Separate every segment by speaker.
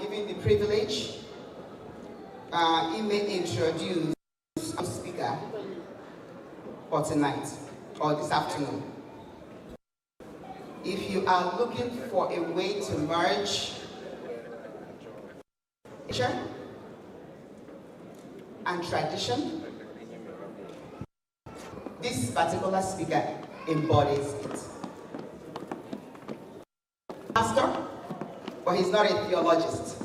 Speaker 1: given the privilege, he may introduce our speaker for tonight or this afternoon. If you are looking for a way to merge culture and tradition, this particular speaker embodies it. Pastor, but he's not a theologist.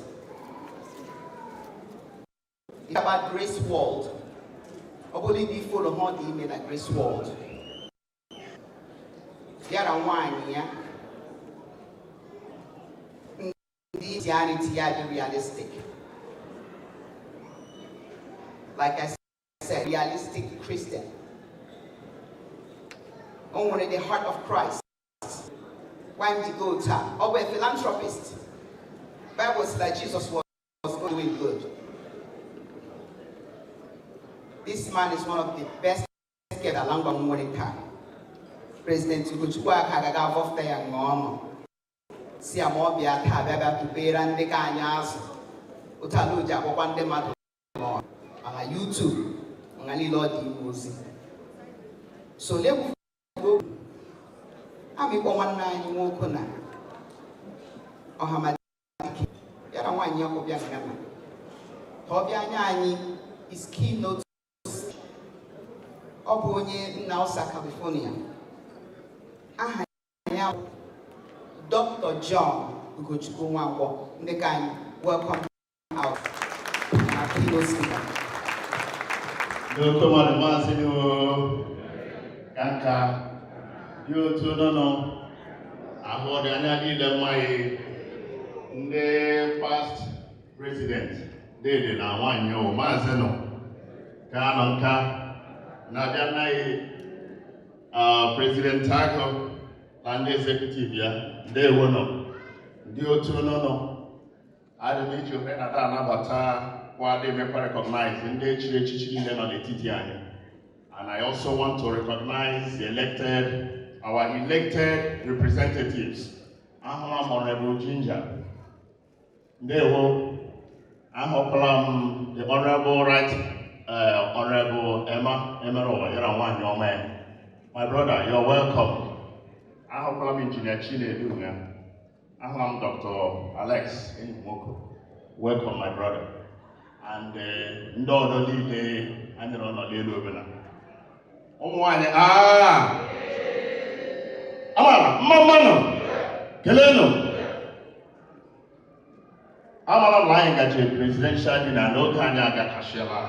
Speaker 1: It's about Grace World. I believe you follow how the email at Grace World. There are one here. Christianity are realistic. Like I said, realistic Christian. Only the heart of Christ. Why we go to? Or a philanthropist. Bible says that Jesus was doing good. This man is one of the best kept along the Monica. President Ugochukwu akaga vofta ya ngomo. Si amobia ta baba kupera ndeka anyazo. Utaluja kwa kwande madu. Ala YouTube. Ngali Lord imuzi. So lebu go. Ami kwa wana nyuko na. Ohamadi. Yara wanyi yako bia ngana. Tobia nyanyi is Keynote. Obonye NNAUSA California. Dr. John Ugochukwu Nwankwo. Welcome out. Our keynote speaker.
Speaker 2: Welcome on the mass, Kanka. You too, no. I heard the past president. They did not want you, Mazeno. Kanka. President Taco and the executive, they were no. Dio to no. I don't need you when I what they may recognize in the children on the TTI. And I also want to recognize our elected representatives. Honorable Ginger. They were the Honorable Honorable Emma Rowa, your man. My brother, you're welcome. I'm Engineer Chile. I'm Dr. Alex Nwankwo. Welcome, my brother. And Ndodo Lile, and the Ronald Lubena. Mamano, Keleno. I'm not lying at your presidential dinner, no Kanya Gakashela.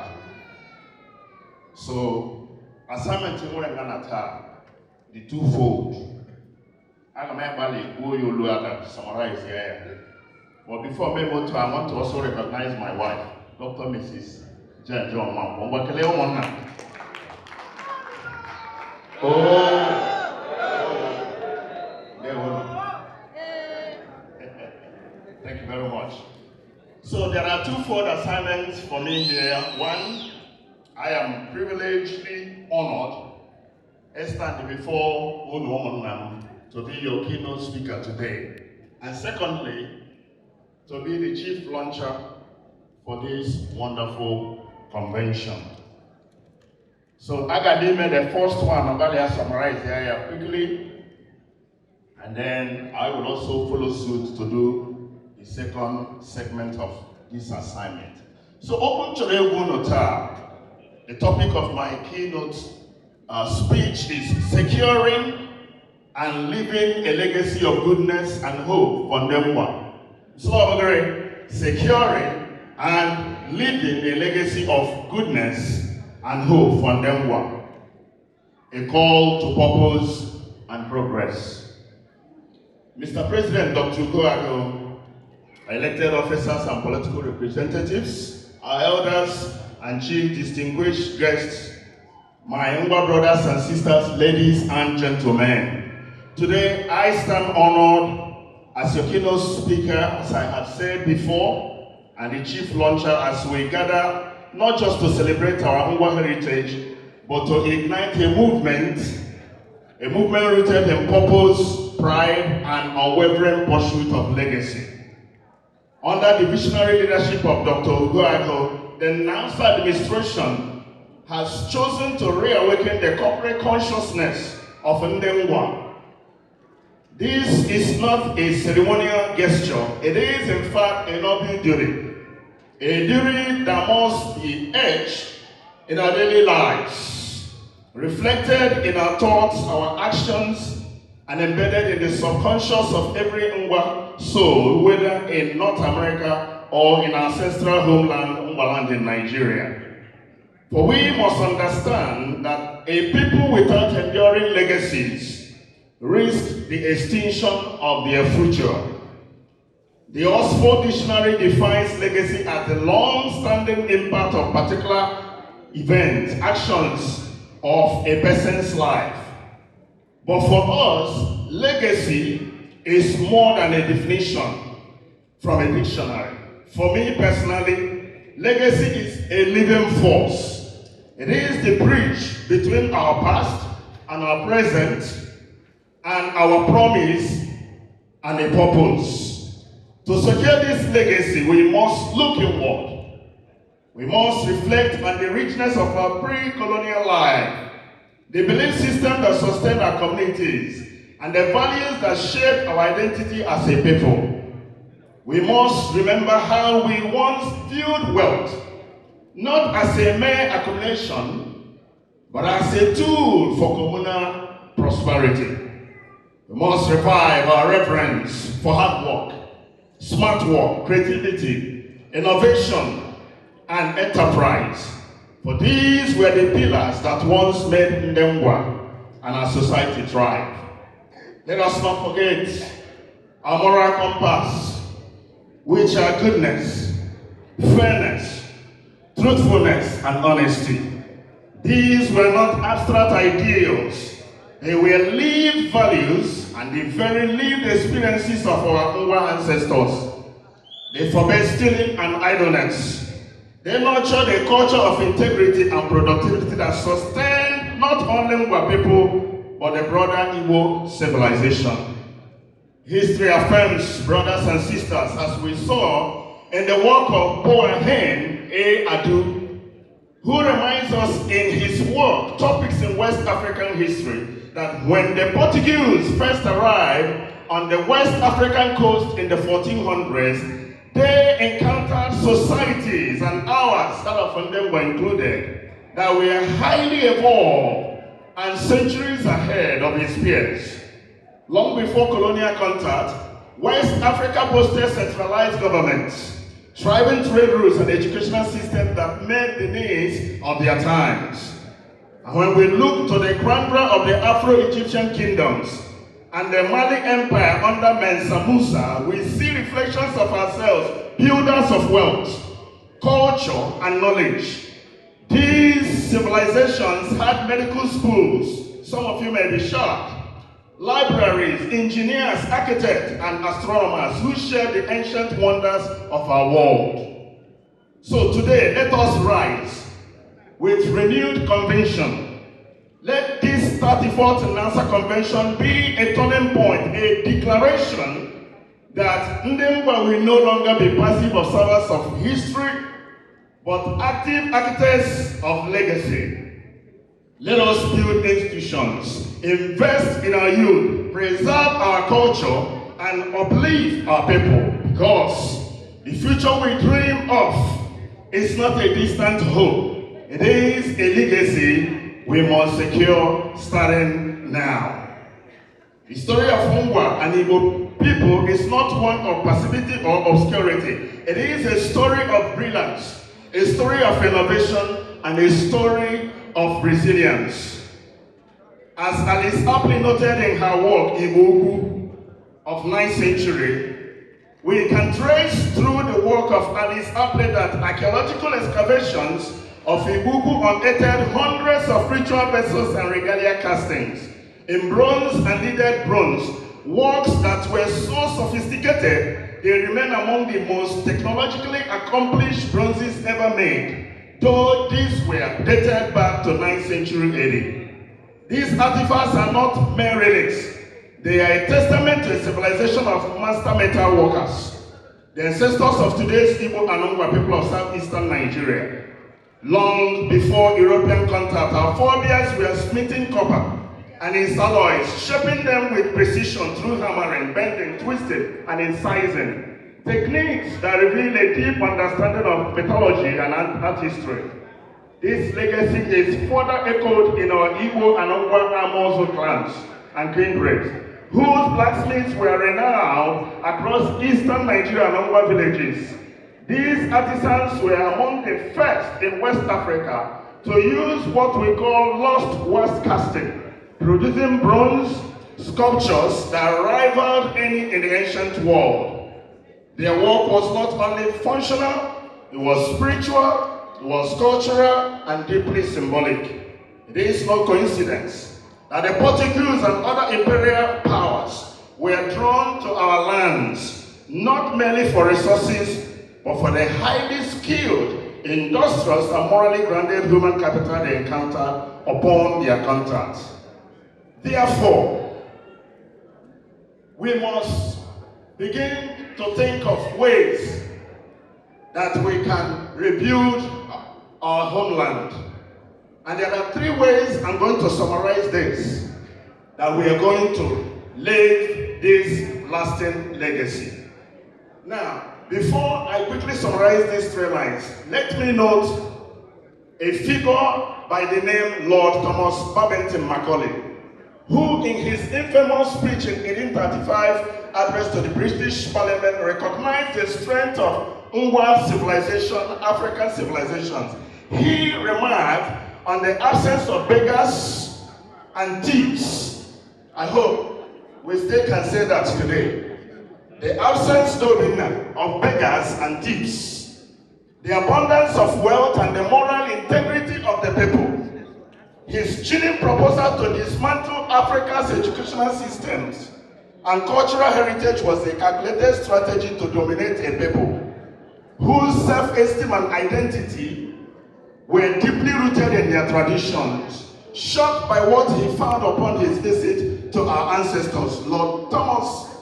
Speaker 2: So, assignment in Ganata, the twofold. I'm going to summarize here. But before I move to, I want to also recognize my wife, Dr. Mrs. John Nwankwo. Thank you very much. So there are twofold assignments for me here. One, I am privilegedly honored standing before old woman to be your keynote speaker today. And secondly, to be the chief launcher for this wonderful convention. So Agadime, the first one, I'm going to summarize here quickly. And then I will also follow suit to do the second segment of this assignment. So open to the topic of my keynote speech is securing and leaving a legacy of goodness and hope for Ngwa. So securing and leaving a legacy of goodness and hope for Ngwa. A call to purpose and progress. Mr. President, Dr. Ugochukwu, elected officers and political representatives, our elders and chief distinguished guests, my Ngwa brothers and sisters, ladies and gentlemen. Today, I stand honored as your keynote speaker, as I have said before, and the chief launcher as we gather not just to celebrate our Ngwa heritage, but to ignite a movement rooted in purpose, pride, and unwavering pursuit of legacy. Under the visionary leadership of Dr. Ugochukwu, the NNAUSA administration has chosen to reawaken the corporate consciousness of Ngwa. This is not a ceremonial gesture. It is, in fact, a noble duty. A duty that must be etched in our daily lives, reflected in our thoughts, our actions, and embedded in the subconscious of every Ngwa soul, whether in North America or in our ancestral homeland, Ngwaland in Nigeria. For we must understand that a people without enduring legacies risk the extinction of their future. The Oxford Dictionary defines legacy as the long-standing impact of particular events, actions of a person's life. But for us, legacy is more than a definition from a dictionary. For me personally, legacy is a living force. It is the bridge between our past and our present and our promise and a purpose. To secure this legacy, we must look inward. We must reflect on the richness of our pre-colonial life, the belief system that sustained our communities, and the values that shaped our identity as a people. We must remember how we once viewed wealth, not as a mere accumulation, but as a tool for communal prosperity. We must revive our reverence for hard work, smart work, creativity, innovation, and enterprise. For these were the pillars that once made Ngwa and our society thrive. Let us not forget our moral compass, which are goodness, fairness, truthfulness, and honesty. These were not abstract ideals. They were lived values and the very lived experiences of our Ngwa ancestors. They forbade stealing and idleness. They nurtured a culture of integrity and productivity that sustained not only Ngwa people, but the broader Igbo civilization. History affirms, brothers and sisters, as we saw in the work of Boahen A. Adu, who reminds us in his work, Topics in West African History, that when the Portuguese first arrived on the West African coast in the 1400s, they encountered societies, and ours, that of them were included, that were highly evolved and centuries ahead of its peers. Long before colonial contact, West Africa boasted centralized governments, thriving trade routes, and educational systems that met the needs of their times. And when we look to the grandeur of the Afro-Egyptian kingdoms and the Mali Empire under Mansa Musa, we see reflections of ourselves, builders of wealth, culture, and knowledge. These civilizations had medical schools, some of you may be shocked, libraries, engineers, architects, and astronomers who shared the ancient wonders of our world. So today, let us rise with renewed conviction. Let this 34th NNAUSA convention be a turning point, a declaration that Ngwa will no longer be passive observers of history, but active architects of legacy. Let us build institutions, invest in our youth, preserve our culture, and uplift our people, because the future we dream of is not a distant hope. It is a legacy we must secure starting now. The story of Ngwa and Igbo people is not one of passivity or obscurity. It is a story of brilliance, a story of innovation, and a story of resilience. As Alice aptly noted in her work, Igbo of 9th century, we can trace through the work of Alice Apley that archaeological excavations of Ibuku unearthed hundreds of ritual vessels and regalia castings in bronze and leaded bronze, works that were so sophisticated they remain among the most technologically accomplished bronzes ever made, though these were dated back to 9th century AD. These artifacts are not mere relics. They are a testament to a civilization of master metal workers. the ancestors of today's Igbo and Ngwa people of southeastern Nigeria. Long before European contact, our forebears were smithing copper and its alloys, shaping them with precision through hammering, bending, twisting, and incising. Techniques that reveal a deep understanding of metallurgy and art history. This legacy is further echoed in our Igbo and Ngwa Amozo clans and kindreds, whose blacksmiths were renowned across eastern Nigeria and Ngwa villages. These artisans were among the first in West Africa to use what we call lost wax casting, producing bronze sculptures that rivaled any in the ancient world. Their work was not only functional, it was spiritual, it was cultural, and deeply symbolic. It is no coincidence that the Portuguese and other imperial powers were drawn to our lands, not merely for resources, but for the highly skilled, industrious, and morally grounded human capital they encountered upon their contracts. Therefore, we must begin to think of ways that we can rebuild our homeland. And there are 3 ways I'm going to summarize this, that we are going to leave this lasting legacy. Now, before I quickly summarize these 3 lines, let me note a figure by the name Lord Thomas Babington Macaulay, who in his infamous speech in 1835 address to the British Parliament recognized the strength of Ngwa civilization, African civilizations. He remarked on the absence of beggars and thieves. I hope we still can say that today. The absence, though, of beggars and thieves, the abundance of wealth and the moral integrity of the people. His chilling proposal to dismantle Africa's educational systems and cultural heritage was a calculated strategy to dominate a people whose self-esteem and identity were deeply rooted in their traditions. Shocked by what he found upon his visit to our ancestors, Lord Thomas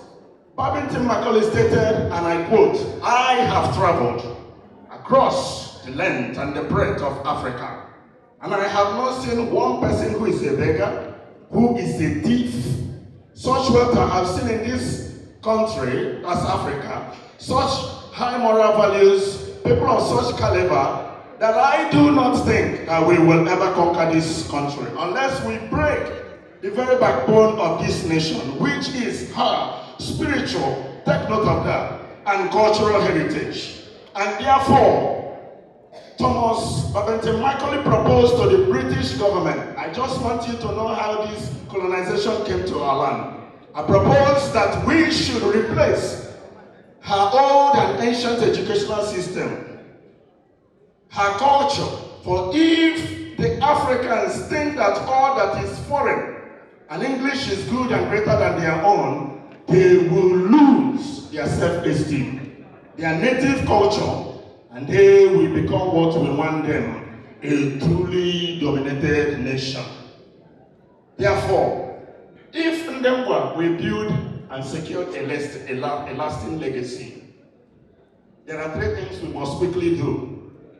Speaker 2: Babington Macaulay stated, and I quote, "I have traveled across the length and the breadth of Africa, and I have not seen one person who is a beggar, who is a thief. Such wealth I have seen in this country as Africa, such high moral values, people of such caliber, that I do not think that we will ever conquer this country unless we break the very backbone of this nation, which is her spiritual, take note of that, and cultural heritage." And therefore, Thomas Babington Macaulay proposed to the British government, I just want you to know how this colonization came to our land. I proposed that we should replace her old and ancient educational system, her culture, for if the Africans think that all that is foreign and English is good and greater than their own, they will lose their self-esteem, their native culture, and they will become what we want them, a truly dominated nation. Therefore, if Ngwa will build and secure a lasting legacy, there are 3 things we must quickly do.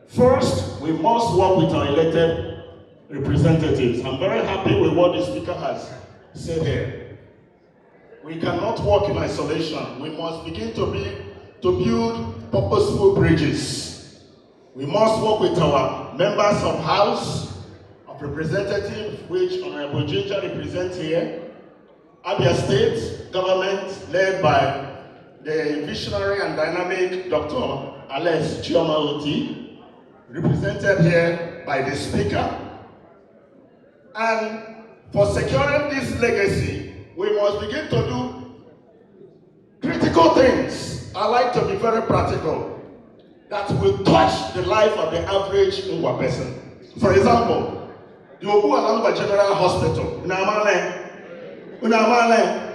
Speaker 2: First, we must work with our elected representatives. I'm very happy with what the speaker has said here. We cannot work in isolation. We must begin to build purposeful bridges. We must work with our members of House of Representatives, which Honorable Ginger represents here, Abia State government led by the visionary and dynamic Dr. Alex Chioma Oti, represented here by the speaker. And for securing this legacy, we must begin to do critical things. I like to be very practical, that will touch the life of the average Ngwa person. For example, the Ngwa General Hospital Unamale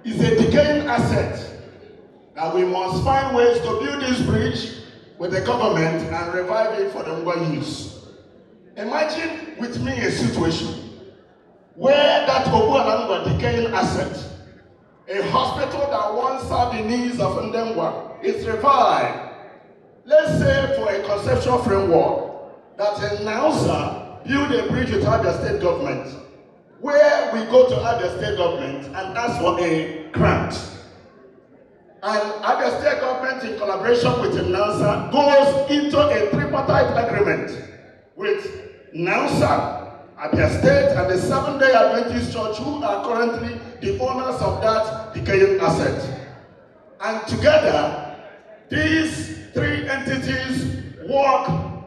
Speaker 2: is a decaying asset that we must find ways to build this bridge with the government and revive it for the Ngwa use. Imagine with me a situation where that Ngwa decaying asset a hospital that once served the needs of Ngwa is revived. Let's say for a conceptual framework that NNAUSA build a bridge with Abia State government, where we go to Abia State government and ask for a grant. And Abia State government, in collaboration with NNAUSA, goes into a tripartite agreement with NNAUSA, Abia State, and the Seventh-day Adventist Church, who are currently the owners of that decaying asset. And together, these three entities work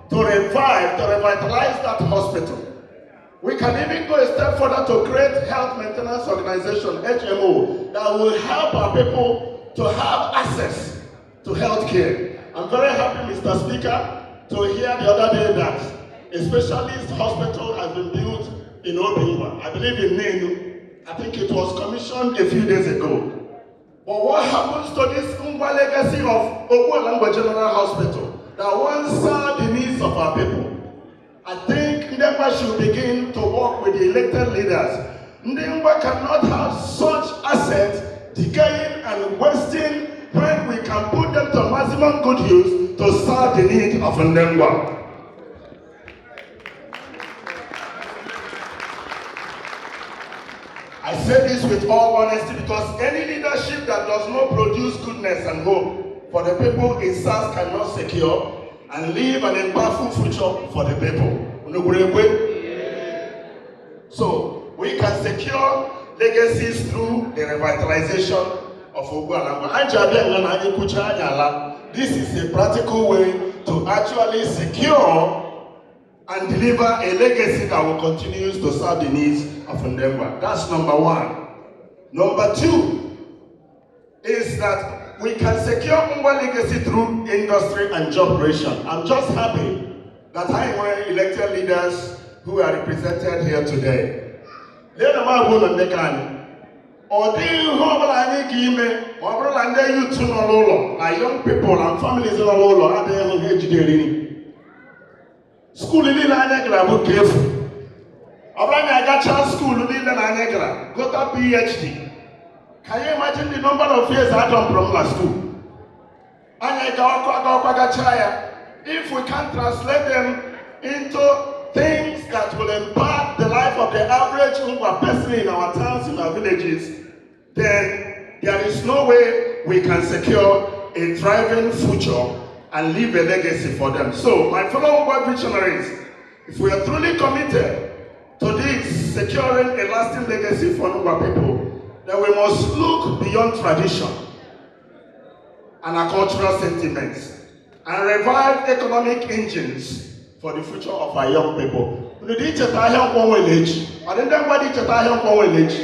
Speaker 2: to revitalize that hospital. We can even go a step further to create health maintenance organization, HMO, that will help our people to have access to health care. I'm very happy, Mr. Speaker, to hear the other day that a specialist hospital has been built in Ngwa, I believe in NNAUSA. I think it was commissioned a few days ago. But what happens to this Ngwa legacy of Ngwa General Hospital that once served the needs of our people? I think Ngwa should begin to work with the elected leaders. Ngwa cannot have such assets decaying and wasting when we can put them to maximum good use to serve the need of Ngwa. I say this with all honesty because any leadership that does not produce goodness and hope for the people it serves cannot secure and leave an impactful future for the people. So we can secure legacies through the revitalization of Ngwa. This is a practical way to actually secure and deliver a legacy that will continue to serve the needs of Ngwa. That's number one. Number two is that we can secure Ngwa legacy through industry and job creation. I'm just happy that I am elected leaders who are represented here today. Young people and families school in the careful. I got school in the got a PhD. Can you imagine the number of years I done from my school? If we can translate them into things that will impact the life of the average Ngwa person in our towns, in our villages, then there is no way we can secure a thriving future and leave a legacy for them. So, my fellow Ngwa visionaries, if we are truly committed to this, securing a lasting legacy for Ngwa people, then we must look beyond tradition and our cultural sentiments and revive economic engines for the future of our young people. We need to village. I didn't know what village.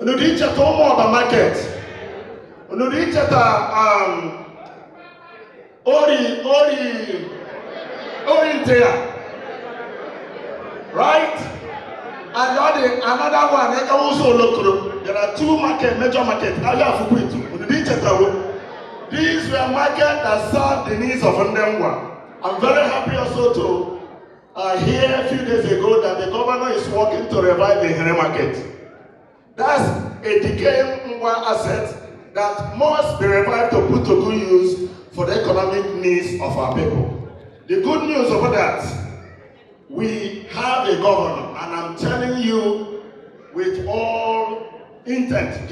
Speaker 2: We need to market. We need to Orientia. Right? And another one, there are two major markets. These were markets that serve the needs of Ngwa. I'm very happy also to hear a few days ago that the governor is working to revive the Here market. That's a decaying Ngwa asset that must be revived to put to good use for the economic needs of our people. The good news over that, we have a governor, and I'm telling you with all intent,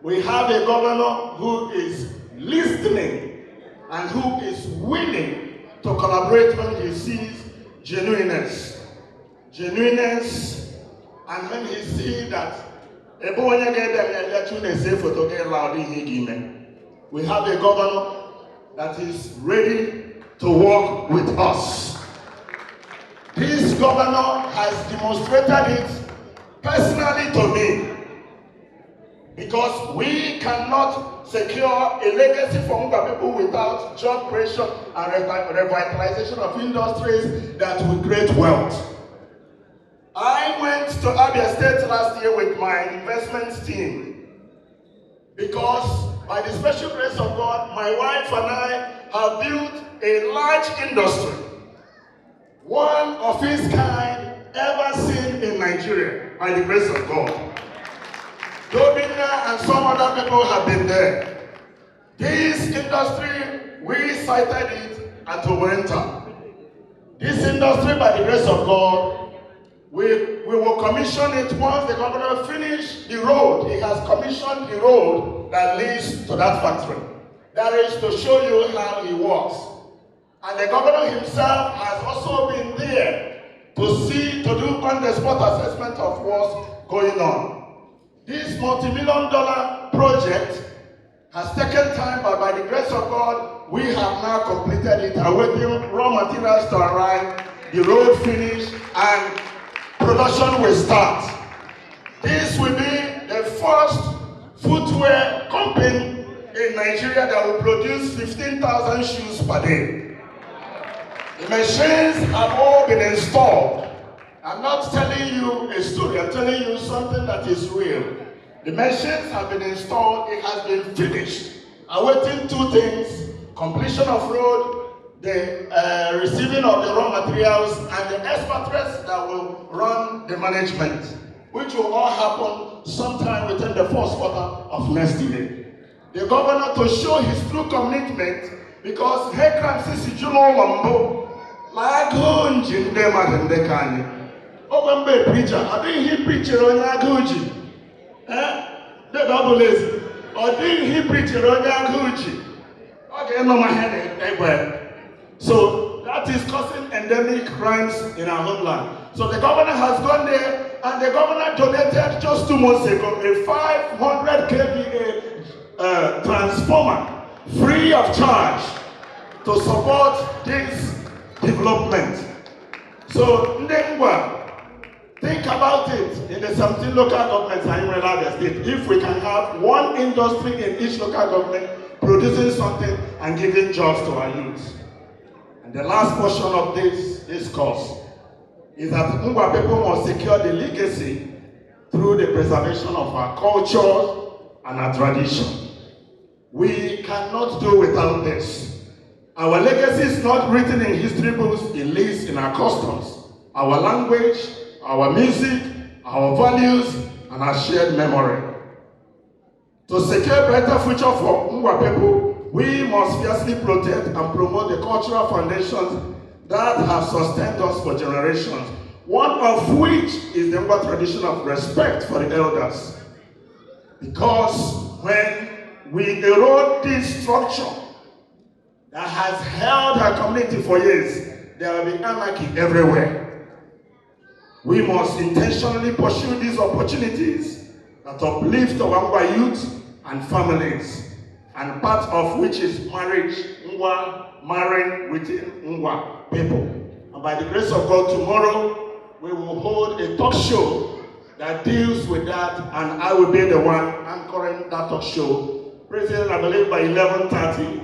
Speaker 2: we have a governor who is listening and who is willing to collaborate when he sees genuineness, and when he sees that we have a governor that is ready to work with us. This governor has demonstrated it personally to me, because we cannot secure a legacy for Ngwa people without job creation and revitalization of industries that will create wealth. I went to Abia State last year with my investments team because by the special grace of God, my wife and I have built a large industry, one of its kind ever seen in Nigeria, by the grace of God. Dobina and some other people have been there. This industry, we cited it at Owenta. This industry, by the grace of God, we will commission it once the governor finish the road. He has commissioned the road that leads to that factory. That is to show you how he works. And the governor himself has also been there to do on-the-spot assessment of what's going on. This multi-million-dollar project has taken time, but by the grace of God, we have now completed it, awaiting raw materials to arrive, the road finish, and production will start. This will be the first footwear company in Nigeria that will produce 15,000 shoes per day. The machines have all been installed. I'm not telling you a story, I'm telling you something that is real. The machines have been installed, it has been finished. Awaiting two things: completion of road, the receiving of the raw materials, and the expatriates that will run the management, which will all happen sometime within the first quarter of next year. The governor, to show his true commitment, because Hekram Sisi Juno Wambo, Lagunji Ndema Ndekani. Obambe preacher, I think he preacher on Yaguji. The double is, or didn't he preach on Yaguji? Okay, no, my head everywhere. So that is causing endemic crimes in our homeland. So the governor has gone there, and the governor donated just 2 months ago a 500 kVA transformer free of charge to support this development. So Ngwa, think about it in the 17 local governments in Abia State. If we can have one industry in each local government producing something and giving jobs to our youth. And the last portion of this discourse is that Ngwa people must secure the legacy through the preservation of our culture and our tradition. We cannot do without this. Our legacy is not written in history books, it lives in our customs, our language, our music, our values, and our shared memory. To secure a better future for Ngwa people, we must fiercely protect and promote the cultural foundations that have sustained us for generations, one of which is the Ngwa tradition of respect for the elders. Because when we erode this structure that has held our community for years, there will be anarchy everywhere. We must intentionally pursue these opportunities that uplift our Ngwa youth and families, and part of which is marriage, Ngwa, marrying within Ngwa people. And by the grace of God, tomorrow we will hold a talk show that deals with that, and I will be the one anchoring that talk show, President, I believe by 11:30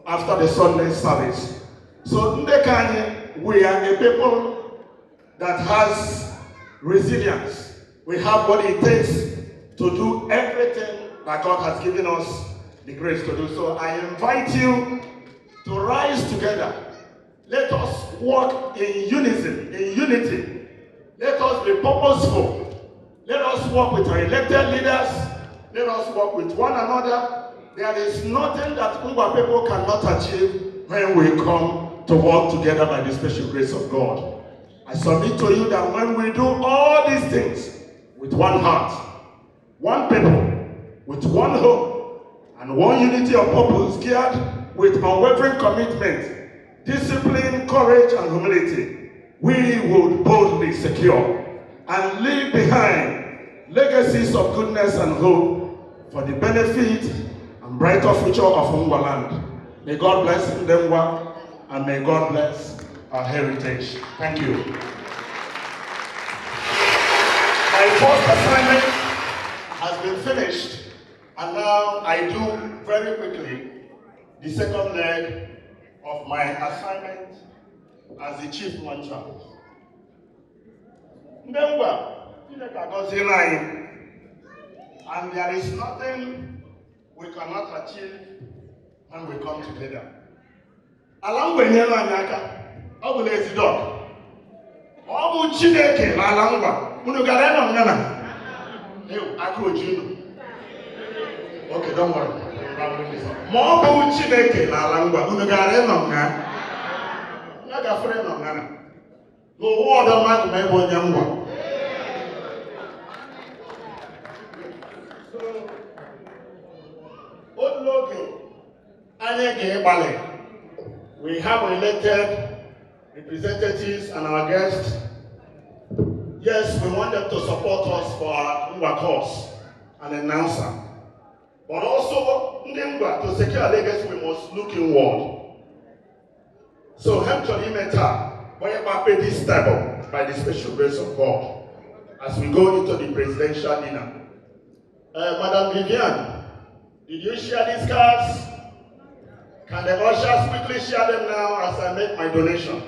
Speaker 2: after the Sunday service. So Ndekanye, we are a people that has resilience. We have what it takes to do everything that God has given us the grace to do. So I invite you to rise together. Let us walk in unison, in unity. Let us be purposeful. Let us work with our elected leaders. Let us work with one another. There is nothing that Ngwa people cannot achieve when we come to work together by the special grace of God. I submit to you that when we do all these things with one heart, one people, with one hope, and one unity of purpose geared with unwavering commitment, discipline, courage, and humility, we would boldly secure and leave behind legacies of goodness and hope for the benefit and brighter future of Ngwa land. May God bless Ngwa, and may God bless our heritage. Thank you. My first assignment has been finished, and now I do very quickly the second leg of my assignment as the chief muncher. Ngwa, and there is nothing we cannot achieve when we come together. Along with Nyaka, I will let it up. All Chineke, Alangwa, Munugarena, you, I could you. Okay, don't worry. Ma ọ bụ Chineke n'ala Ngwa, unu gara ịnọ nga. Nga gafere ịnọ nga na. N'ụwa ọdọ mmadụ ma ebe onye Ngwa. We have elected representatives and our guests. Yes, we want them to support us for our Ngwa cause and NNAUSA. But also, Ngwa, to secure our legacy, we must look inward. So, help to imita, this stable by the special grace of God as we go into the presidential dinner. Madam Vivian, did you share these cards? Can the ushers quickly share them now as I make my donation?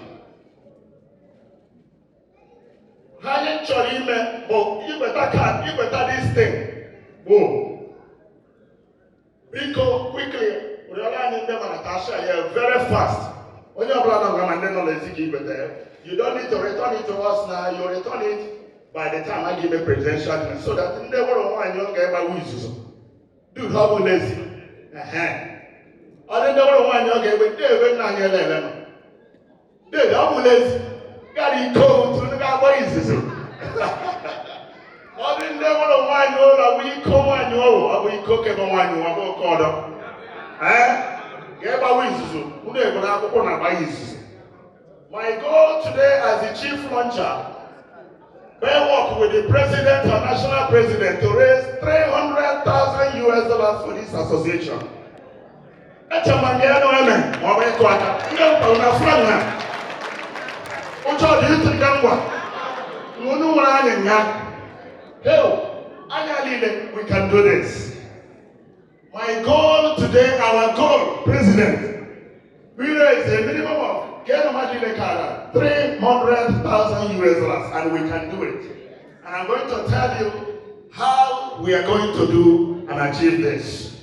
Speaker 2: Hanging Chorime, oh, you better this thing. Boom. Rico, quickly, we are learning them and Natasha here very fast. When you're you don't need to return it to us now, you return it by the time I give a presidential dinner so that in the world one you get by wishes. Dude, how lazy? I don't know why you're getting David Nanyel. David, I'm lazy. Got it cold to the guy. I didn't know why we come and we cook every one you want to call them. Get my wishes. Who they going to go on my wishes? My goal today as the chief launcher, I work with the president and national president to raise $300,000 for this association. That's a man, amen. We can do this. My goal today, our goal, President, we raise a minimum of $300,000 and we can do it. And I'm going to tell you how we are going to do and achieve this.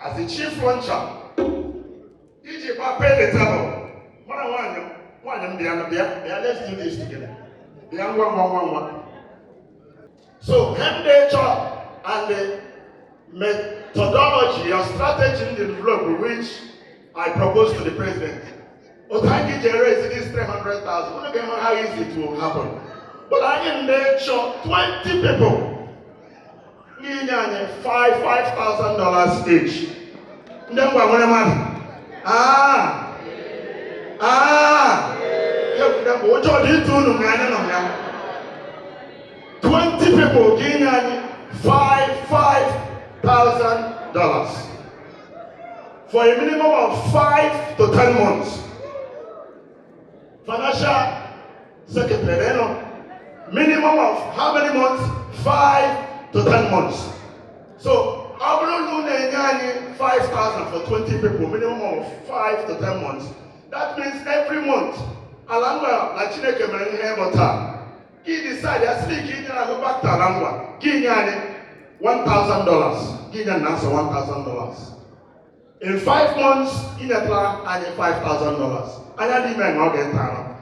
Speaker 2: As the chief launcher, DJ pay the table. Let's do this together. So, nature and the methodology or strategy in the development which I propose to the president. But I can generate this 300,000. Look at how easy it will happen. But I can nature 20 people. $5,000 each. Then what am 20 people giving $5,000 for a minimum of 5 to 10 months. Financial secretary, minimum of how many months? 5 to 10 months. So, I'm going to 5,000 for 20 people, minimum of 5 to 10 months. That means every month, Alangwa, like Chineke Mani Hebota, he decided, I speak in go back to Alangwa, give $1,000, give $1,000. In 5 months, in a plan, I get $5,000. I had even not get time.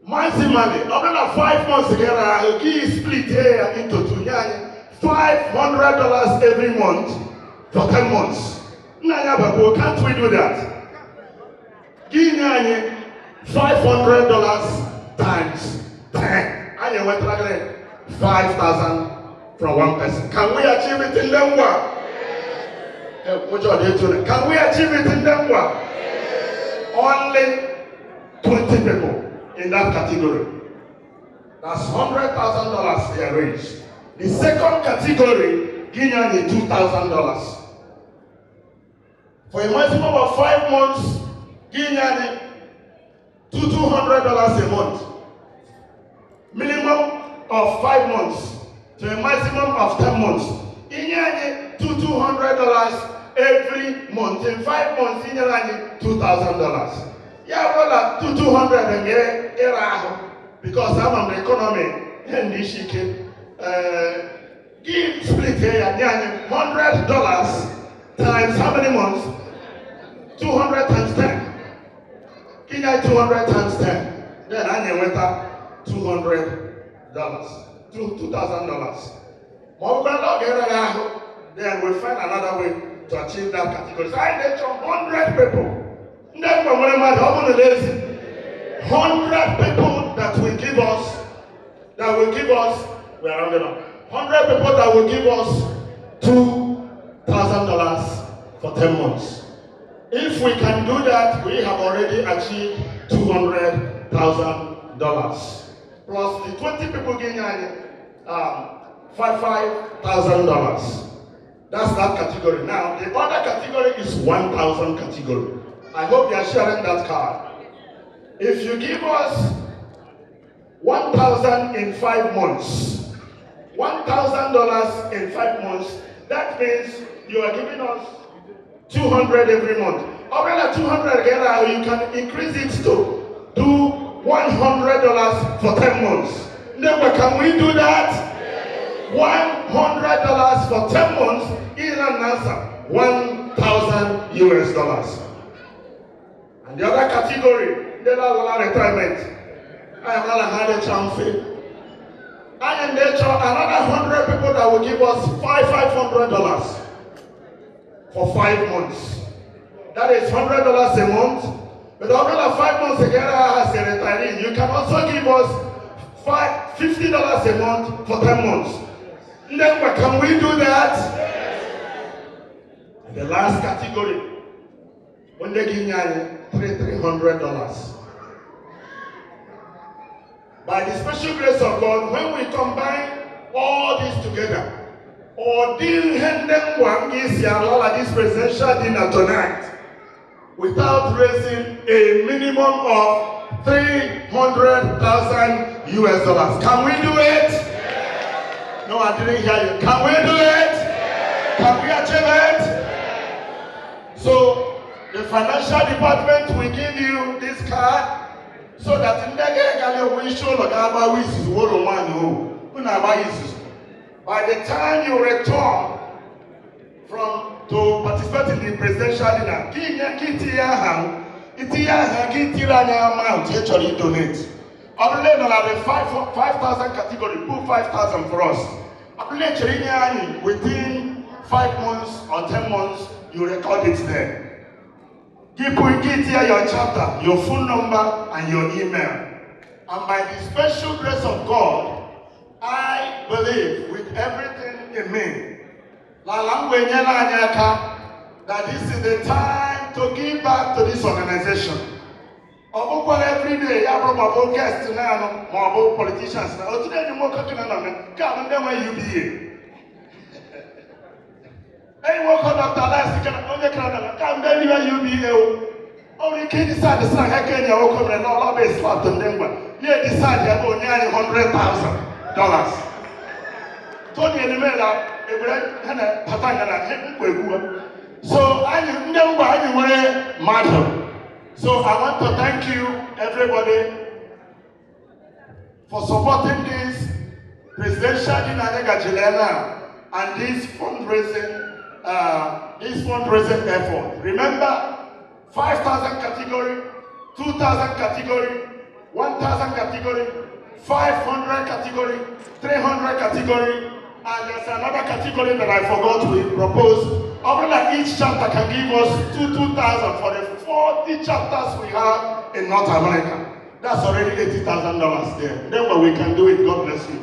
Speaker 2: Maximally, after 5 months together, I'll give split here into two. $500 every month for 10 months. Can't we do that? Give $500 times 10. I went like 5,000 from one person. Can we achieve it in Ngwa? Can we achieve it in Ngwa? Only 20 people in that category. That's $100,000 they are raised. The second category, Guinea $2,000. For a maximum of 5 months, Guinea $200 a month. Minimum of 5 months to a maximum of 10 months. Guinea $200 every month. In 5 months, Guinea $2,000. Yeah, well, $200 a year, because I'm on the economy and this give split here $100 times how many months? 200 times 10. Give 200 times 10. Then I went up $200. $2,000. then we find another way to achieve that category. So I need 100 people. Then we will 100 people that will give us, we are rounding up, 100 people that will give us $2,000 for 10 months. If we can do that, we have already achieved $200,000. Plus the 20 people getting $5,000. That's that category. Now, the other category is 1,000 category. I hope you are sharing that card. If you give us 1,000 in 5 months, $1,000 in 5 months, that means you are giving us 200 every month. Already 200 you can increase it to do $100 for 10 months. Never can we do that? $100 for 10 months is an answer. $1,000 US. And the other category, the retirement. I am not a hard champion. I am another 100 people that will give us $500 for 5 months. That is $100 a month. But after 5 months together as a retiree, you can also give us $50 a month for 10 months. Then can we do that? And the last category, when they give you $300. By the special grace of God, when we combine all this together, or this presidential dinner tonight, without raising a minimum of $300,000 US. Can we do it? No, I didn't hear you. Can we do it? Can we achieve it? So, the financial department will give you this card so that in the by the time you return to participate in the presidential dinner, donate. Only the 5,000 category, put 5,000 for us. Within 5 months or 10 months, you record it there. Give here your chapter, your phone number, and your email. And by the special grace of God, I believe with everything in me, that this is the time to give back to this organization. Every day, I have a guest now, more politicians. Today, you more come and then when you be here. Any work on Dr. Last, come then you be here. Only can decide the son, I can't come and all of it slapped on them. Yeah, decide you have only $100,000. Tony and the so I know madam. So I want to thank you, everybody, for supporting this presidential dinner and this fundraising effort. Remember, 5,000 category, 2,000 category, 1,000 category, 500 category, 300 category, and there's another category that I forgot we proposed. Each chapter can give us $2,000 for the 40 chapters we have in North America. That's already $80,000 there. Then what we can do it, God bless you.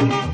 Speaker 3: Thank you.